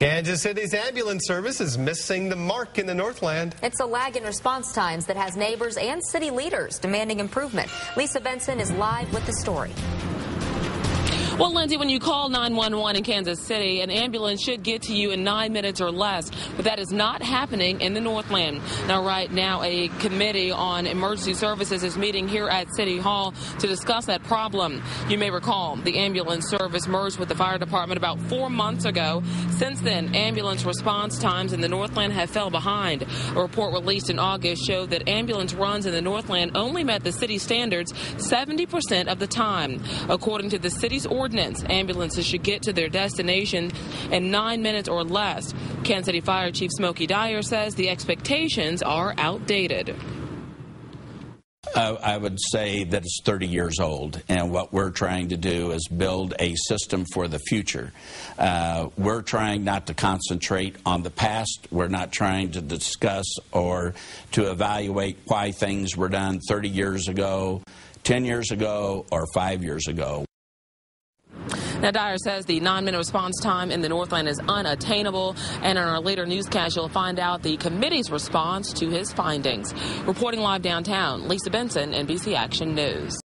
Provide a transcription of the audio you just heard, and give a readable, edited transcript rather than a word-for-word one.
Kansas City's ambulance service is missing the mark in the Northland. It's a lag in response times that has neighbors and city leaders demanding improvement. Lisa Benson is live with the story. Well, Lindsay, when you call 911 in Kansas City, an ambulance should get to you in 9 minutes or less, but that is not happening in the Northland. Now, right now, a committee on emergency services is meeting here at City Hall to discuss that problem. You may recall the ambulance service merged with the fire department about 4 months ago. Since then, ambulance response times in the Northland have fell behind. A report released in August showed that ambulance runs in the Northland only met the city standards 70% of the time. According to the city's ordinance, ambulances should get to their destination in 9 minutes or less. Kansas City Fire Chief Smokey Dyer says the expectations are outdated. I would say that it's 30 years old, and what we're trying to do is build a system for the future. We're trying not to concentrate on the past. We're not trying to discuss or to evaluate why things were done 30 years ago, 10 years ago, or 5 years ago. Now, Dyer says the 9-minute response time in the Northland is unattainable, and in our later newscast, you'll find out the committee's response to his findings. Reporting live downtown, Lisa Benson, NBC Action News.